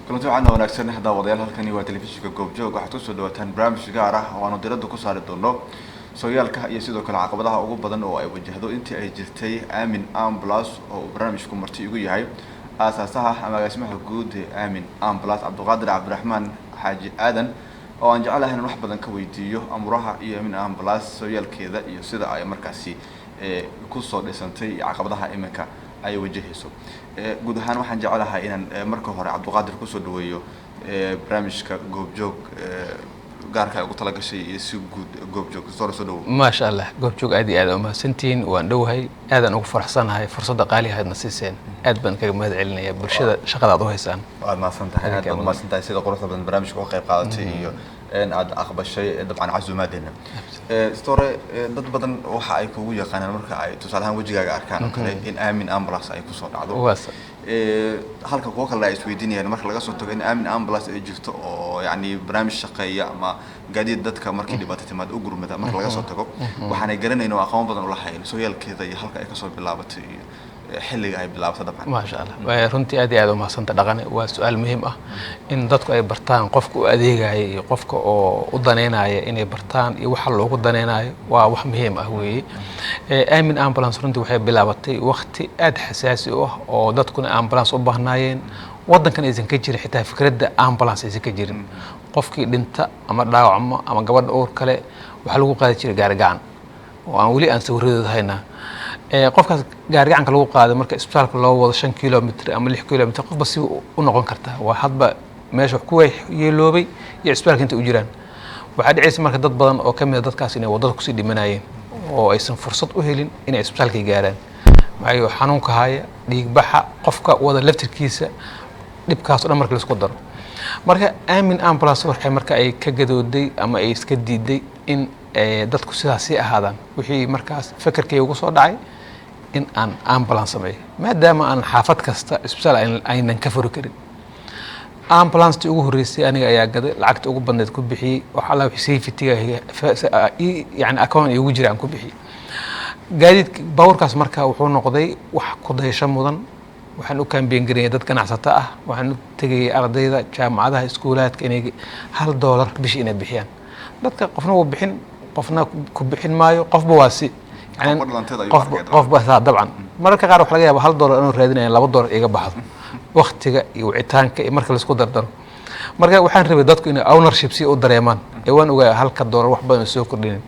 kulanti waxaan wanaagsan hada wadayaal halkani waa telefishinka goobjoog waxaad ku soo dhawaataan barnaamij gaar ah oo aanu diradda ku saari doono sooyaalka iyo sidoo kale caqabadaha ugu badan oo ay wajahdo intii ay jirtay Aamin Ambulance oo barnaamijku marti igu yahay aasaasaha agaasimaha guud ee Aamin Ambulance Cabdiqaadir Cabdiraxmaan Xaaji Aadan oo aan jecelahay in wax badan ka weydiiyo amuraha iyo Aamin Ambulance sooyaalkeeda iyo sida ay markaasi ku soo dhisantay caqabadaha iminka ay wajahayso guud ahaan waxaan jecelahay inaan marka hore Cabdiqaadir ku soo dhaweeyo barnaamijka goobjoog gaarka ugu tala gashay iyo si guud goobjoog soo dhaw ma sha Allah goobjoog aad iyo aad u mahadsantiin waan dhawahay aadan ugu faraxsanahay fursadda qaali ahaydna siiseen aad baan kaga mahad celinaya bulshada shaqada aad u haysaan waad maasantahay sida quruxda badan barnaamijka uga qayb qaadatay iyo in aad aqbashay dabcan casuumaadina story dad badan waxa ay kugu yaqaanaan marka ay tusaalahan wajigaaga arkaan oo kale in Aamin Ambulance ay ku soo dhacdo halka kuwa kale ay isweydiinayaan marka laga soo tago in Aamin Ambulance ay jirto oo yani barnaamij shaqeeya ama gaadiid dadka markii dhibaato timaad u gurmada marka laga soo tago waxaan ay garanayno aqoon badan u lahayn sooyaalkeeda iyo halka ay ka soo bilaabatay xilliga ay bilaabatay dabcan ma sha Allah way runtii aad iyo aad u mahadsantahay dhaqan waa su'aal muhiim ah in dadku ay bartaan qofka u adeegaya iyo qofka oo u daneynaya inay bartaan iyo waxa loogu daneynayo waa wax muhiim ah weeye Aamin Ambulance runtii waxay bilaabatay waqti aad xasaasi ah oo dadkuna ambulance u baahnaayeen wadankan aysan ka jirin xitaa fikradda ambulance aysan ka jirin qofkii dhinta ama dhaawacmo ama gabadh uur kale waxa lagu qaadi jiray gaarigaan oo aan wali aan sawiradeeda haynaa qofkaas gaarigacanka lagu qaaday marka isbitaalka loo wado 5 kilomitir ama 6 kilomitir qofba si u noqon karta waa hadba meesha wax ku yeeloobay iyo isbitaalka inta u jiraan waxa dhacaysa marka dad badan oo kamid ah dadkaas inay wadada ku sii dhimanayeen oo aysan fursad u helin inay isbitaalka gaaraan maayo xanuunka haya dhiig baxa qofka wada laftirkiisa dhibkaas oo dhan marka la isku daro marka Aamin Ambulance waxay marka ay ka gadooday ama ay iska diiday in dadku sidaas ahaadaan wixii markaas fikirkay ugu soo dhacay in aan ambulance sameeyo maadaama aan xaafad kasta isbitaal aynan ka furi karin ambulance ugu horeysay aniga ayaa gaday lacagta ugu badneed ku bixiyay waxa la wixii safety-ga yani account ugu jiraan ku bixiyay gaadiid bawrkaas marka wuxuu noqday wax ku daysho mudan waxaan u kaambeen gareeyay dad ganacsato ah waxaan u tagay ardayda jaamacadaha iskuulaadka inay $1 bishii inay bixiyaan dadka qofna uu bixin qofna ku bixin maayo qofba waa si yani qofba dabcan mararka qaar wax laga yaabo $1 inuu raadinayo $2 iga baxdo waqtiga iyo wicitaanka marka la isku dardaro marka waxaan rabay dadku inay ownership si u dareemaan waan ogaa $1 wax badan soo kordhin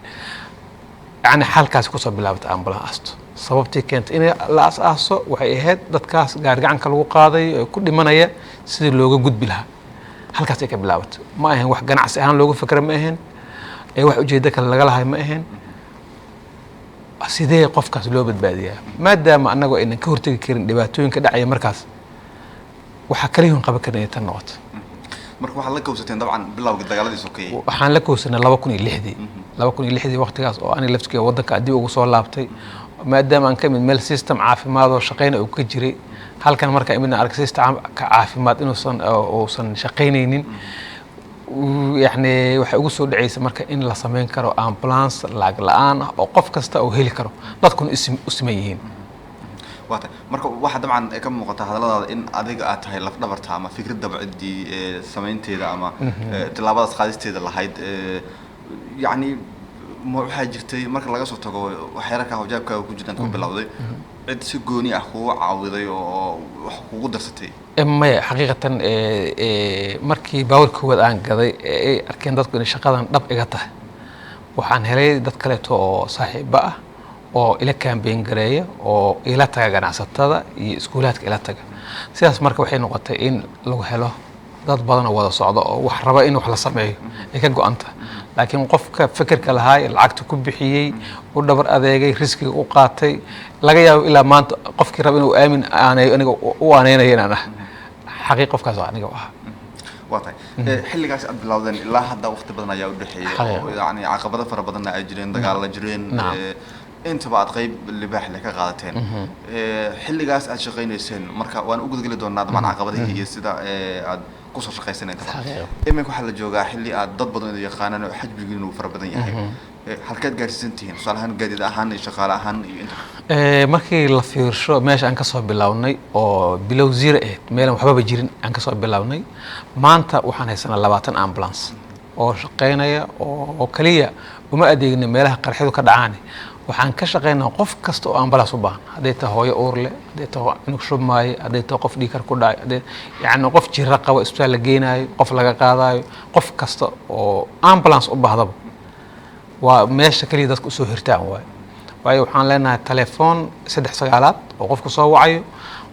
yani halkaas ku soo bilaabtay ambulance sababtii keentay in la asaaso waxay ahayd dadkaas gaarigacanka lagu qaaday ku dhimanaya sidii looga gudbi lahaa halkaas ay ka bilaabatay ma ahan wax ganacsi ahaan loogu fikra ma ahan wax ujeedada kale laga lahay ma ahan sidee qofkaas loo badbaadiyaa maadaama anagu aynan ka hortagi karin dhibaatooyinka dhacaya markaas waxa kale oo qaban karnaa tan noqoto marka waxa la kowsateen dabcan bilowga dagaaladii sokeeyay waxaan la kowsanay 2006 waqtigaas oo aan laftiga wadanka dib ugu soo laabtay maadaama aan ka mid meel system caafimaad oo shaqeyn uu ka jiray halkan marka imina arag system caafimaad inuusan shaqeynaynin يعني waxa ugu soo dhacaysa marka in la sameyn karo ambulance lacag la'aan oo qof kasta oo heli karo dadkuna u sameeyeen waata marka waxa dabcan ka muuqata hadalada in adiga aad tahay laf dhabarta ama fikradda bacdi sameynteeda ama tilaabada qaadisteeda lahayd yani waxa jirtay marka laga soo tago waxyarka hawjaabka ku jiraan ku bilowday cid si gooni ah kugu caawiday oo wax kugu darsatay ma xaqiiqatan markii baawrkooda aan gaday ay arkeen dadku in shaqadan dhab iga tahay waxaan helay dad kale oo saaxiib ah oo ila campaign gareeya oo ila taga ganacsatada iyo iskuulaadka ila taga sidaas marka waxay noqotay in lagu helo dad badan oo wada socdo oo wax raba in wax la sameeyo ay ka go'anta laakiin qofka fikirka lahaa lacagta ku bixiyay u dhabar adeegay riskiga u qaatay laga yaabo ilaa maanta qofkii raba inuu aamin aanay aniga u aaneynayna xaqiiq qofkaas aniga waxa waatay xilligaas aad bilowdeen ilaa hadda waqti badan ayaa u dhaxeeyay oo yani caqabado fara badan ay jireen dagaal la jireen intaba aad qayb libaax leh ka qaadateen xilligaas aad shaqaynayseen marka waan u gudgeli doonaa dabcan caqabadihii iyo sida aad kusoo shaqaysan intaba iminka waxaa la joogaa xilli aad dad badan oo yaqaanaan oo xajmigiinu uu fara badan yahay halkeed gaarsiisan tihiin tusaale ahaan gaadiid ahaan iyo shaqaale ahaan iyo inta markii la fiirsho meesha aan kasoo bilownay oo bilow zero ahayd meelan waxbaba jirin aan kasoo bilownay maanta waxaan haysanaa 20 ambulance oo shaqaynaya oo kaliya uma adeegna meelaha qarxidu ka dhacaan waxaan ka shaqaynaa qof kasta oo ambulance u baahan haday tahay hooyo uur leh haday tahay inuu shubmaayo haday tahay qof dhiikar ku dhacay yani qof jira qabo isbitaal la geenayo qof laga qaadayo qof kasta oo ambulance u baahdaba waa meesha kaliya dadku u soo hirtaan waayo waxaan leenahay telefoon 39 oo qofku soo wacayo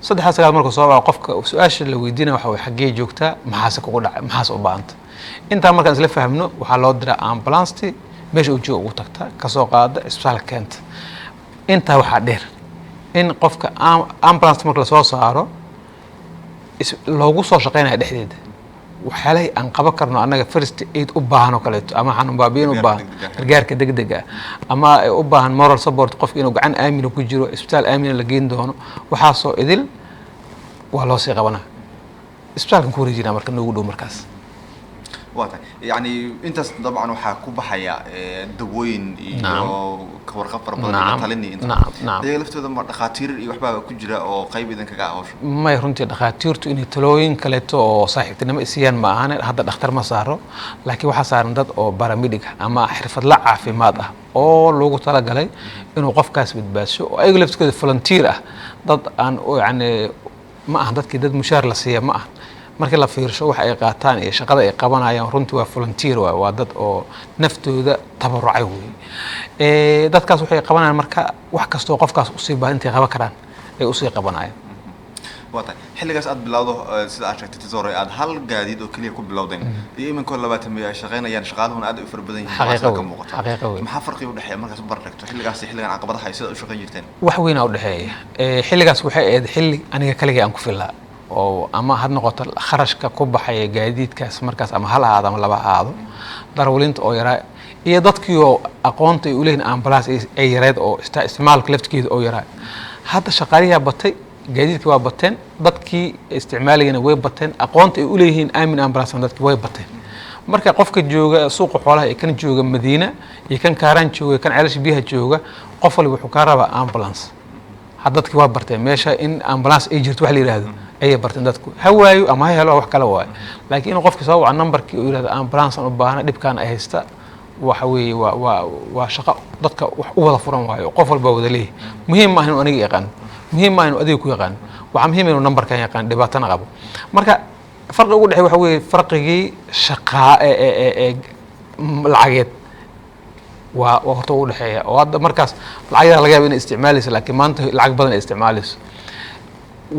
39 markuu soo waco qofka su'aasha la weydiinayo waxa way xagee joogtaa maxaas kugu dhacay maxaas u baahanta inta markaan isla fahmno waxaa loo diraa ambulance meesha uu joogo ugu tagta ka soo qaada isbitaal keenta inta waxaa dheer in qofka ambulance marka la soo saaro loogu soo shaqeynayo dhexdeeda waxyaalahay aan qaban karno annaga first aid u baahan oo kaleeto ama xanuun baabiin u baahan gargaarka degdega ama ay u baahan moral support qofka inuu gacan aamin ku jiro isbitaal aamin la geyn doono waxaa soo idil waa loo sii qabanaa isbitaalkan ku wareejinaa marka noogu dhow markaas واضح يعني انت طبعا waxaa ku baxaya dawooyin iyo kawarqab badan talini inta nacam laftooda ma dhaqaatiir iyo waxba ku jira oo qayb idan kaga hawsho may runtii dhaqaatiirtu inay talooyin kaleeto oo saaxiibtinimo isiyaan ma ahan hadda dhakhtar ma saaro laakiin waxa saaran dad oo paramedic ama xirfadle caafimaad ah oo loogu talagalay inuu qofkaas badbaasho oo ay laftooda volunteer ah dad aan yani ma aha dadkii dad mushaar la siiya ma aha markii la fiirsho waxa ay qaataan iyo shaqada ay qabanayaan runtii waa volunteer waa dad oo naftooda tabarucay weey dadkaas waxay qabanayaan marka wax kasto qofkaas u sii baahan intay qaban karaan ay u sii qabanayaan waata xilligaas aad bilowdo sida aad sheegtay tisoro aad hal gaadiid oo kaliya ku bilowdeen iyo iminka 20 ay shaqaynayaan shaqaaluhuna aad u far badan yihiin xaqiiqo maxaa farqi u dhaxeeya markaas u bardhigto xilligaas iyo xilligan caqabadaha ay sida u shaqayn jirteen wax weyn u dhaxeeya xilligaas waxay ahayd xilli aniga kaliya aan ku filaa oo ama had noqoto kharashka ku baxay gaadiidkaas markaas ama hal aad ama laba aado darwaliinta oo yaraa iyo dadkii oo aqoonta u leeyahay ambulance ay yareed oo isticmaalka laftigeeda oo yaraa hadda shaqaalihiya batay gaadiidkii waa bateen dadkii isticmaalayna way bateen aqoonta ay u leeyihiin aamin ambulance dadkii way bateen marka qofka jooga suuqa xoolaha ee kan jooga Madiina iyo kan Kaaraan jooga kan Ceelasha biyaha jooga qof walba wuxuu ka rabaa ambulance dadkii waa barteen meesha in ambulance ay jirto wax la yiraahdo ay barteen dadku hawaayo ama helo wax kala waay laakiin qofkii soo waca numberkii uu yiraahdo ambulance u baahan dibkaan ay haysta waxa weey waa shaqo dadka wax u wada furan waayo qof walba wada leeyahay muhiim ma aha inuu aniga yaqaan muhiim ma aha inuu adiga ku yaqaan waxa muhiim inuu numberkan yaqaan dhibaatana qabo marka farqiga ugu dhaxay waxa weey farqigii shaqaa lacageed waa horta u dhaxeeya oo hadda markaas lacagta laga yaabo in isticmaalayso laakiin maanta lacag badan ay isticmaalayso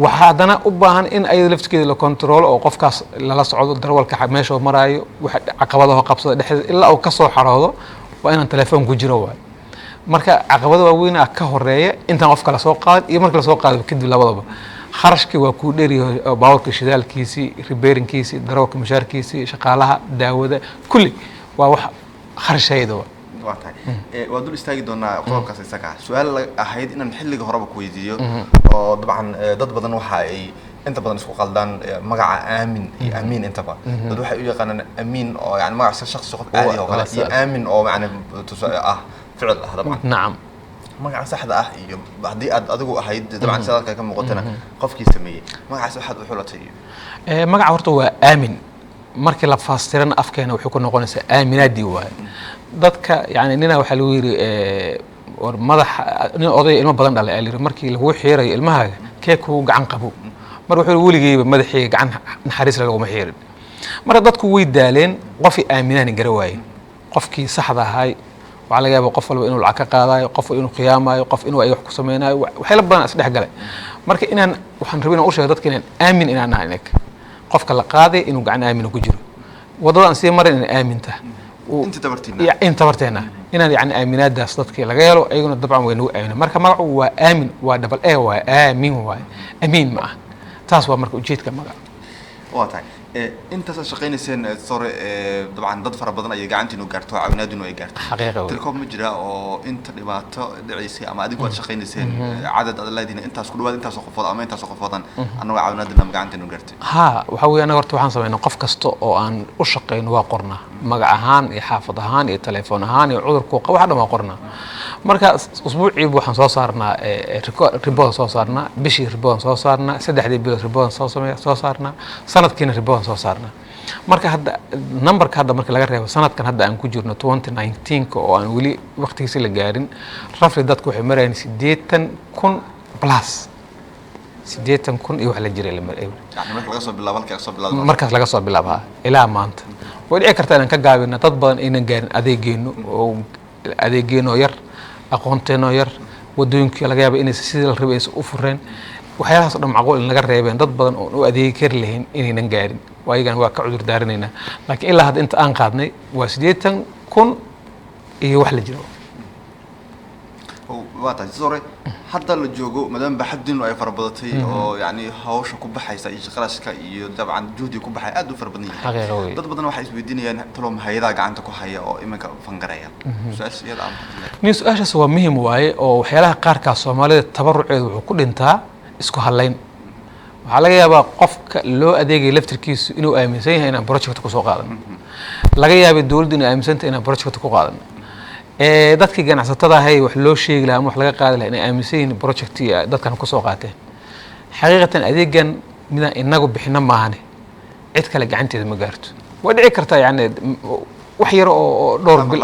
waxaadana u baahan in ay laftigeeda la control oo qofkaas lala socdo darwalka meesha maraayo waxa caqabadaha qabsada dhexdeeda ilaa uu ka soo xaroodo waa inaan telefoon ku jiro waay marka caqabada waaweyn ka horeeya intaan qofka la soo qaad iyo marka la soo qaado kadib labadaba kharashkii waa ku dheeriyo baawrka shidaalkiisii repairingkiisii darwalka mushaarkiisii shaqaalaha daawada kulli waa wax kharashayda waa dul istaagi doonaa qodobkaas isaga su'aal ahayd inaan xilliga horeba ku weydiiyo oo dabcan dad badan waxa ay inta badan isku qaldaan magaca aamin iyo amiin inta badan dad waxay u yaqaanaan amiin oo yani magaca shakhsi qof caadi oo kale iyo aamin oo macna ficil ah dabcan nacam magaca saxda ah iyo hadii aad adigu ahayd dabcan sidalka ka muuqatana qofkii sameeyay magacaas waxaad u xulatay magaca horta waa aamin markii la faastirana afkeena wuxuu ku noqonaysaa aaminaadii waay dadka yani nina waxa lagu yiri war madax nin oday ilmo badan dhalay ay markii lagu xiirayo ilmahaaga keeku gacan qabo mar wuxuu weligeeyba madaxii gacan naxariis lagu ma xiirin marka dadku way daaleen qof aaminaan garawaayeen qofkii saxda ahay waxa laga yaabaa qof walba inuu lacag ka qaadayo qof inuu qiyaamayo qof inuu ay wax ku sameeynayo waxay la badan isdhex galay marka inaan waxaan rabaa inaan u sheego dadka inaan aamin inaan nahay qofka la qaaday inuu gacan aamin ku jiro wadada aan sii marin in aaminta inta barteena inaan yani aaminaadaas dadkii laga helo ayaguna dabcan way nagu aamin marka magacu waa aamin waa double a waa aamin waa amiin ma ah taas waa marka ujeedka magaca واضح انت شقينيسين سوري طبعا dad fara badan ay gacantiinu gaarto caawinaadinu ay gaarto xaqiiqo tilkoom ma jira oo inta dhibaato dhicisay ama adigu aad shaqeynayeen cadad aad leediin intaas ku dhawaad intaas qofood ama intaas qofoodan annaga caawinaadina gacantiinu gaartay ha waxa weeyaan horta waxaan sameeynaa qof kasta oo aan u shaqeyno waa qornaa magac ahaan iyo xaafad ahaan iyo telefoon ahaan iyo cudurku waxa dhan waa qornaa marka usbuucii waxaan soo saarnaa report soo saarnaa bishii report soo saarnaa saddexdii bilood report soo saarnaa sanadkiina report soo saarnaa marka hadda numberka hadda marka laga reebo sanadkan hadda aan ku jirno 2019 oo aan wali waqtigiisa la gaarin rafli dadku waxay marayaan 80,000 plus 80,000 iyo wax la jiray la maray marka laga soo bilaabo halka soo bilaabo markaas laga soo bilaabo ilaa maanta way dhici kartaa inaan ka gaabino dad badan inaan gaarin adeegeeno yar aqoonteeno yar wadooyinkii laga yaabo inay sidii la rabay u fureen waxyaalahaas dhan macquul in laga reebeen dad badan oo u adeegi kari lahayn inaynan gaarin waayagan waa ka cudur daarinaynaa laakiin ilaa hadda inta aan qaadnay waa 80,000 iyo wax la jiro waata sore hadda la joogo madam baxadin ay farabadatay oo yani hawsha ku baxaysa iyo shaqadaska iyo dabcan juhdi ku baxay aad u farabadan yahay dad badan waxay isweydiinayaan talo hay'adaha gacanta ku haya oo imanka fangaraya su'aasheeda min su'aashaas waa muhiim waaye oo waxyaalaha qaarka Soomaalida tabaruceed wuxuu ku dhintaa isku halayn waxa laga yaabaa qofka loo adeegay laftirkiisu inuu aaminsan yahay inaan project ku soo qaadan laga yaabaa dawladdu inay aaminsan tahay inaan project ku qaadan dadkii ganacsatada ahay wax loo sheegi lahaa ama wax laga qaadi lahaa inay aaminsan yihiin projectii dadkan ku soo qaateen xaqiiqatan adeegan midaan inagu bixina maahane cid kale gacanteeda ma gaarto waa dhici kartaa yani wax yar oo dhowr bil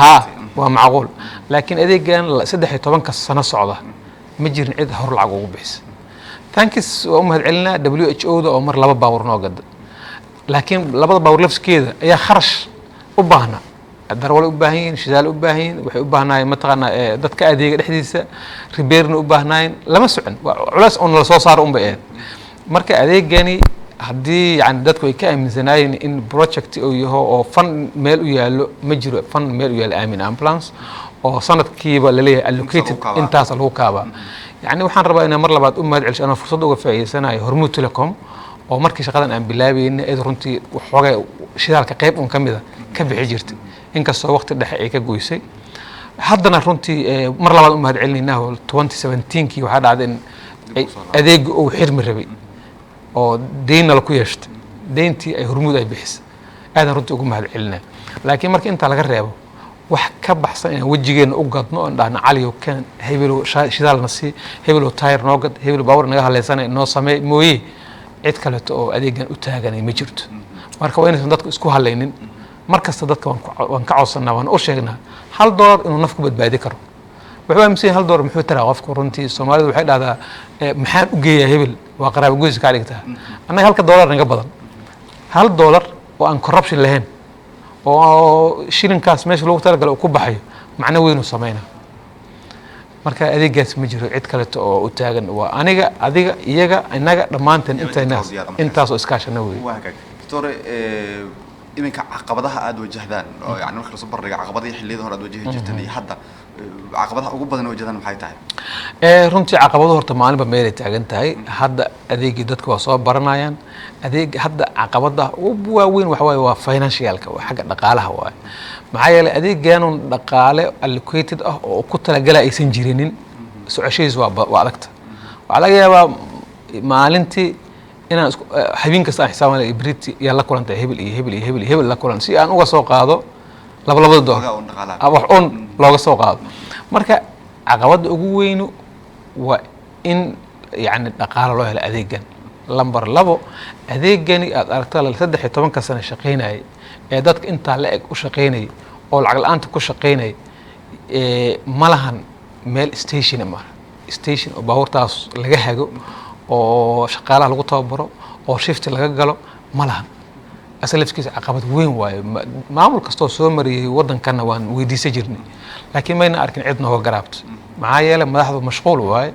ha waa macquul laakiin adeegan 13 sano socda ma jirin cid hor lacag ugu bixisa thanks oo mahad celinaa WHO da oo mar laba baawar noo gada laakiin labada baawar lafskeeda ayaa kharash u baahna darwal u baahan shidaal u baahan waxay u baahnayeen mataqana dadka adeega dhexdiisa ribeerna u baahnayeen lama socon culays oo la soo saaro un bay marka adeegani haddii yani dadku ay ka aaminsanayeen in project uu yahay oo fan meel u yaalo ma jiro fan meel u yaalo aamin ambulance oo sanadkiiba la leeyahay allocated intaas lagu kaaba yani waxaan rabaa inaan mar labaad u mahad celiyo anoo fursad uga faa'iideysanayo Hormuud Telecom oo markii shaqadan aan bilaabayna ee runtii waxoogaa shidaalka qayb un kamid ah ka bixi jirtay inkastoo waqti dhexe ay ka goysay haddana runtii mar labaad u mahad celinayna 2017kii waxaa dhacday in adeeg uu xirmi rabay oo deynna la ku yeeshtay deyntii ay Hormuud ay bixisay aadan runtii ugu mahad celinaa laakiin marka inta laga reebo wax ka baxsan in wajigeena u gadno oo dhaana caliyo kan hebelo shidaalna si hebelo tire noo gad hebelo baawar naga haleysanay noo sameey mooyee cid kale oo adeegan u taaganay ma jirto marka waa inaysan dadku isku halaynin markasta dadka waan ka codsanaa waan u sheegnaa $1 inuu nafku badbaadi karo wuxuu aaminsan $1 muxuu taraa qofku runtii Soomaalidu waxay dhahdaa maxaan u geeyaa hebel waa qaraabo goys ka dhigtaa annaga $1 naga badan $1 oo aan corruption lahayn oo shilinkaas meesha loogu talagalay ku baxayo macna weyn u sameeyna marka adeegaas ma jiro cid kale oo u taagan waa aniga adiga iyaga inaga dhamaanteen intaas oo iskaashana weey doctor iminka caqabadaha aad wajahdaan oo yani marka la soo bardhigo caqabadaha xilliyada hore aad wajahi jirteen iyo hadda caqabadaha ugu badan wajahdaan maxay tahay runtii caqabadu horta maalinba meel ay taagan tahay hadda adeegii dadku waa soo baranayaan adeeg hadda caqabada ugu waaweyn waxa waaye waa financialka waa xagga dhaqaalaha waaye maxaa yeelay adeegan dhaqaale allocated ah oo ku talagalay aysan jirinin socoshiis waa adagta waxa laga yaabaa maalintii inaan habeen kasta xisaabana ibriti ya la kulantay hebel la kulan si aan uga soo qaado labada door wax on looga soo qaado marka caqabada ugu weyn waa in yani dhaqaale loo helo adeegan lambar 2 adeegani aad aragtaa 13 sano shaqeynay ee dadka inta la eg u shaqeynay oo lacag la'aanta ku shaqeynay malahan meel station oo baawartaas laga hago oo shaqaalaha lagu tababaro oo shift laga galo malahan asalafkiisa caqabad weyn waayo maamul kastoo soo mariyay wadankana waan weydiisay jirnay laakiin mayna arkin cid nooga garaabto maxaa yeelay madaxdu mashquul waaye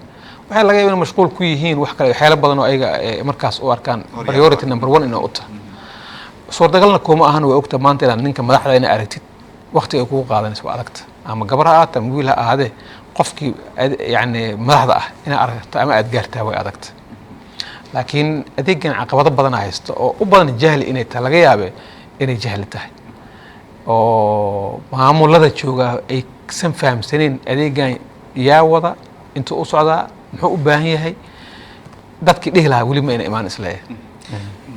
waxay laga yaabaa mashquul ku yihiin wax kale xeelad badan oo ayaga markaas u arkaan priority number 1 inuu u tahay suurtagalna kuma ahan way ogta maanta inaad ninka madaxda ina aragtid waqti ay kugu qaadanayso waa adagta ama gabar ha ahaata ama wiil ha ahaadee qofkii yani madaxda ah ina aragta ama aad gaartaa way adagta laakiin adeegan caqabado badan haysto oo u badan jahli inay tahay laga yaabee inay jahli tahay oo maamulada jooga ay san fahamsaneen adeegan yaa wada intuu u socdaa muxuu u baahan yahay dadkii dhihi lahaa weli ma ina imaan isleeyahay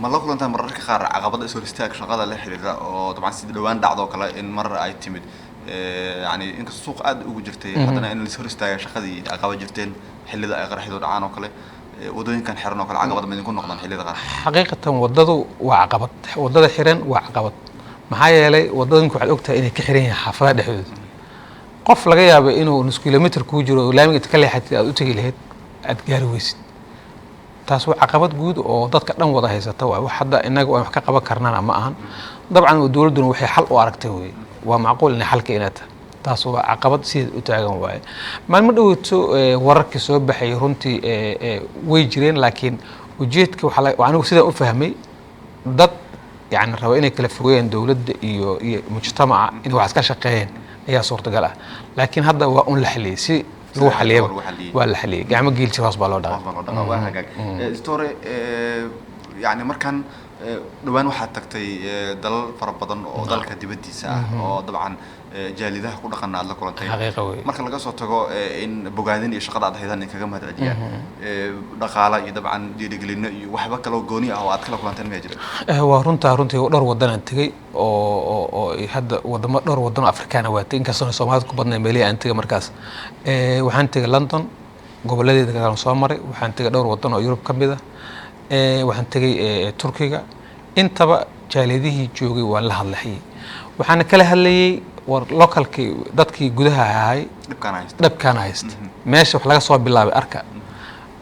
ma la kulantaa mararka qaar caqabada is hor istaag shaqada la xiriira oo dabcan si dhawaan dhacdo kale in mar ay timid yani inkastoo suuq aad ugu jirtay haddana in la hor istaaga shaqadii caqabad jirteen xillida ay qaraxdo dhacaan oo kale wadooyinkan xiran oo kale caqabad ma idinku noqdaan xillida qaar xaqiiqatan wadadu waa caqabad wadada xiran waa caqabad maxaa yeelay wadooyinku waxaad ogtahay inay ka xiran yihiin xaafadaha dhexdooda qof laga yaabo inuu nus kilomitir kuu jiro laamiga inta ka leexatid aad u tegi lahayd aad gaari weysid taas waa caqabad guud oo dadka dhan wada haysata waa wax hadda inaga aan wax ka qaban karnana ma ahan dabcan dawladuna waxay xal u aragtay wey waa macquul inay xalka inaata taas waa caqabad sideed u taagan waaye maalmo dhawaato wararkii soo baxay runtii way jireen laakiin ujeedka anigu sidaan u fahmay dad yani raba inay kala fogeeyaan dawladda iyo mujtamaca inay wax iska shaqeeyaan ayaa suurtagal ah laakiin hadda waa un la xaliyey si lagu xaliyaba waa la xaliyey gacmo geel jiraas baa loo dhaqaa waa hagaag story yani markan dhawaan waxaad tagtay dalal fara badan oo dalka dibadiisa ah oo dabcan jaalidaha ku dhaqan aad la kulantay marka laga soo tago in bogaadin iyo shaqada aad haydan in kaga mahadceliya dhaqaala iyo dabcan dhiirigelino iyo waxba kale oo gooni ah oo aad kala kulanteen ma jira waa runtii dhowr wadan aan tagay oo hadda wadamo dhowr wadan oo Afrikaan waa tagay inkastoo Soomaalida ku badnaa meelay aan tagay markaas waxaan tagay London gobolladeeda kala soo maray waxaan tagay dhowr wadan oo Yurub kamid ah waxaan tagay Turkiga intaba jaalidihii joogay waa la hadlayay waxaan kala hadlayay war localkii dadkii gudaha ahay dhabkaan haysta meesha wax laga soo bilaabay arka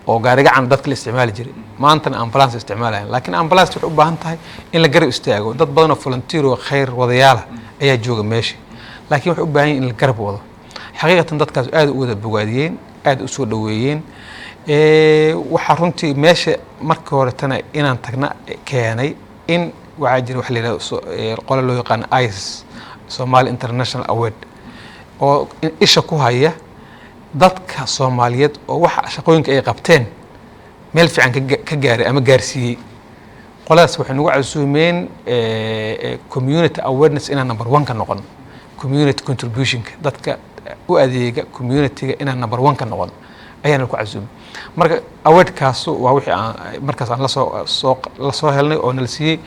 oo gaari gacan dadka la isticmaali jiray maantana ambulance isticmaalayaan laakiin ambulance waxay u baahan tahay in la garab istaago dad badan oo volunteer oo khayr wadayaal ayaa jooga meesha laakiin waxay u baahan yihiin in la garab wado xaqiiqatan dadkaas aad u wada bogaadiyeen aad u soo dhaweeyeen waxa runtii meesha markii hore tana inaan tagna keenay in waxa jira wax la yiraahdo qolo loo yaqaan ICE Somali International Award oo isha ku haya dadka Soomaaliyeed oo waxa shaqooyinka ay qabteen meel fiican ka gaaray ama gaarsiiyay qoladaas waxay nagu casuumeen community awareness inaan number 1 ka noqon community contribution dadka u adeega community-ga inaan number 1 ka noqon ayaan ku casuumay marka awardkaas waa wixii aan markaas aan la soo helnay oo nala siiyay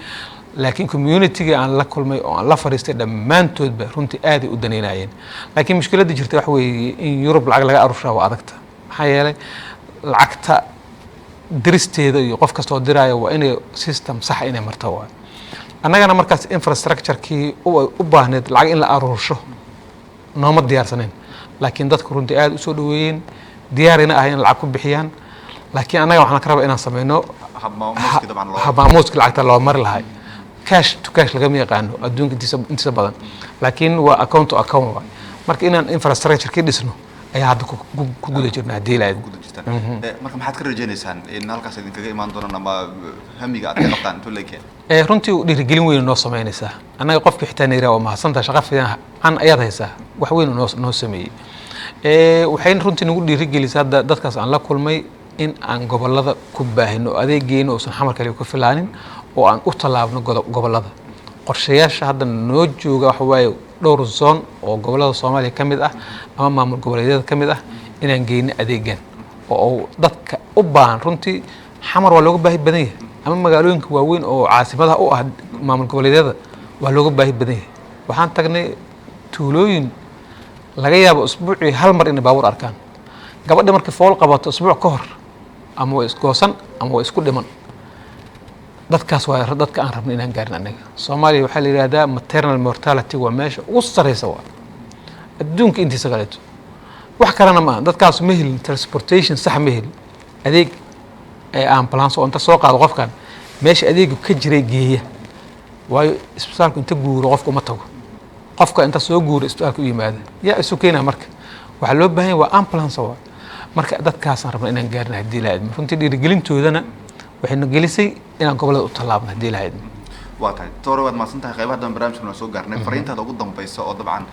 laakiin community-ga aan la kulmay oo aan la fariistay dhammaantoodba runtii aad ay u daneynayeen laakiin mushkiladda jirta waxa weeye in Yurub lacag laga aruurshaa waa adagta maxaa yeelay lacagta diristeeda iyo qof kasta oo diraya waa inay system sax inay marto waa annagana markaas infrastructure-kii u baahneed lacag in la aruursho nooma diyaarsaneen laakiin dadku runtii aad u soo dhaweeyeen diyaarina ah in lacag ku bixiyaan laakiin annaga waxaan ka rabaa inaan sameeyno habmaamuuska lacagta loo mari lahay cash to cash laga yaqaano adduunka intiisa badan laakiin waa account to account marka inaan infrastructure ka dhisno ayaa hadda ku guda jirnaa hadii la marka maxaad ka rajaynaysaan in halkaas idin kaga imaan doonaan ama hamiga aad ka qabtaan intuu leeyahay runtii dhiirigelin weyn noo sameynaysaa annaga qofka xitaa neeraa waa mahadsantahay shaqo fiican aan ayaad haysaa wax weyn noo sameeyay waxayna runtii nagu dhiirigelisaa dadkaas aan la kulmay in aan gobolada ku baahino adeegeena oo san xamar kale ku filaanin oo aan u talaabno gobolada qorshayaasha hadda noo jooga waxa waaye dhowr zone oo gobolada Soomaaliya kamid ah ama maamul goboleedyada kamid ah inaan geeyno adeegan oo dadka u baahan runtii xamar waa looga baahi badan yahay ama magaalooyinka waaweyn oo caasimadaha u ah maamul goboleedyada waa looga baahi badan yahay waxaan tagnay tuulooyin laga yaabo usbuucii hal mar in baabuur arkaan gabadha markii fool qabato usbuuc ka hor ama way isgoosan ama way isku dhiman dadkaas waa dadka aan rabno inaan gaarin anaga Soomaaliya waxa la yiraahdaa maternal mortality waa meesha ugu sareysa waa adduunka intiisa kaleeto wax kalena ma dadkaas ma helin transportation sax ma helin adeeg ambulance oo inta soo qaado qofkan meesha adeegu ka jiray geeya waayo isbitaalku inta guuro qofku ma tago qofka inta soo guuro isbitaalku yimaada yaa isu keenaa marka waxa loo baahan yahay waa ambulance waa marka dadkaas aan rabno inaan gaarin hadii la idmo runtii dhiirigelintoodana waxayna gelisay inaan gobolada u talaabno hadii la idmo واتاي تورو واد ما سنتها قيبها دم برامج كنا سوق قرني فرينتا دوغو دنبيسا oo dabcan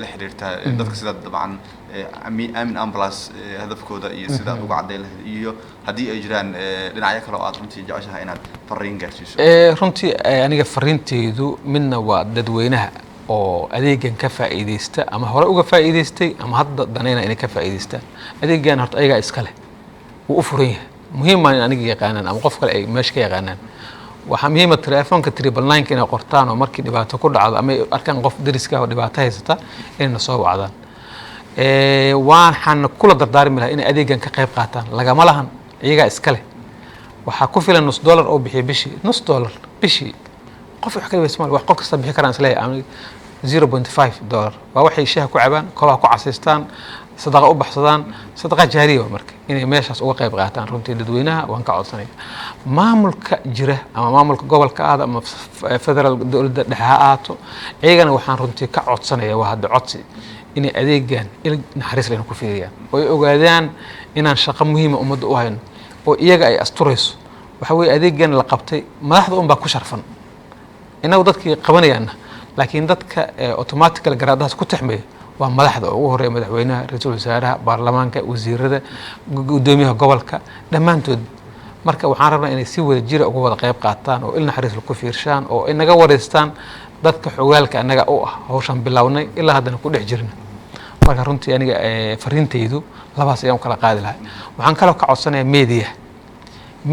la xiriirta dadka sida dabcan aamin ambulance hadafkooda iyo sida ugu cadeyn iyo hadii ay jiraan dhinacyo kale oo aad runtii jeceshahay inaad fariin gaarsiiso runtii aniga fariinteydu midna waa dadweynaha oo adeegan ka faa'iideysta ama hore uga faa'iideystay ama hadda danayna inay ka faa'iideystaan adeegan horta ayaga iska leh wuu u furan yahay muhiim ah in aniga yaqaanaan ama qof kale ay meesha ka yaqaanaan waxa muhiim ah telefoonka 999 inay qortaan oo markii dhibaato ku dhacdo ama arkaan qof dariska oo dhibaato haysta inay soo wacdaan waxaan kula dardaarmi lahaa inay adeegan ka qayb qaataan lagama lahan iyaga iska leh waxa ku filan $1 oo bixiyo bishii $1 bishii qof wax kale Soomaali wax qof kasta bixi karaan isleeyahay $0.5 waa waxay shaah ku cabaan koobaha ku casaystaan sadaqa u baxsadaan sadaqa jaariyo marka inay meeshaas uga qayb qaataan runtii dadweynaha waan ka codsanaya maamulka jira ama maamulka gobolka aad ama federal dawladda dhexe aato iyagana waxaan runtii ka codsanaya waa hadda codsi inay adeegan il naxariis leh ku fiiriyaan oo ay ogaadaan inaan shaqo muhiim ah ummadda u hayno oo iyaga ay asturayso waxa weey adeegan la qabtay madaxda baa ku sharfan inagu dadkii qabanayaan laakiin dadka automatically garaadaas ku taxmeeyo waa madaxda ugu horeeya madaxweynaha ra'iisul wasaaraha baarlamaanka wasiirada gudoomiyaha gobolka dhamaantood marka waxaan rabnaa inay si wada jir uga wada qayb qaataan oo ilna xariis ku fiirshaan oo inaga wareystaan dadka xogaalka anaga oo ah hawshan bilownay ilaa haddana ku dhex jirna marka runtii aniga fariintaydu labaas ayaan kala qaadi lahaa waxaan kala ka codsanayaa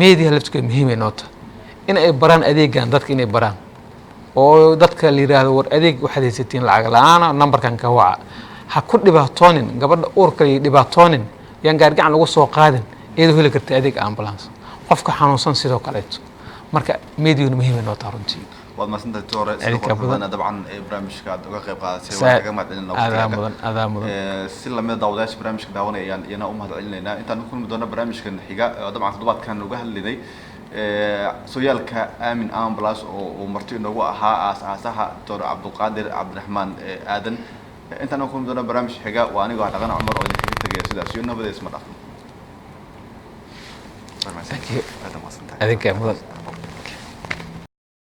media laftigeeda muhiim ay noqoto in ay baraan adeegan dadka inay baraan oo dadka la yiraahdo war adeeg waxaad haysatiin lacag la'aan numberkan ka waca ha ku dhibaatoonin gabadha uurka iyo dhibaatoonin yaan gaargacan lagu soo qaadin iyadoo heli karta adeeg ambulance qofka xanuunsan sidoo kale marka media muhiim ay noqotaa runtii waad ma santahay toore sidoo kale dabcan barnaamijka aad uga qayb qaadatay waa kaga mahadcelinaa si lamid daawadayaasha barnaamijka daawanayaan iyana u mahadcelinaynaa intaan ku kulmi doona barnaamijkan xiga dabcan toddobaadkan uga hadlaynay sooyaalka aamin ambulance oo marti inoogu ahaa aasaasaha Dr. Cabdulqaadir Cabdiraxmaan aadan intaan ku kulmi doona barnaamij xiga waa aniga dhaqan Cumar oo idinkaga tagay sidaas iyo nabadda isma dhaafno. Thank you. Adinka mudan.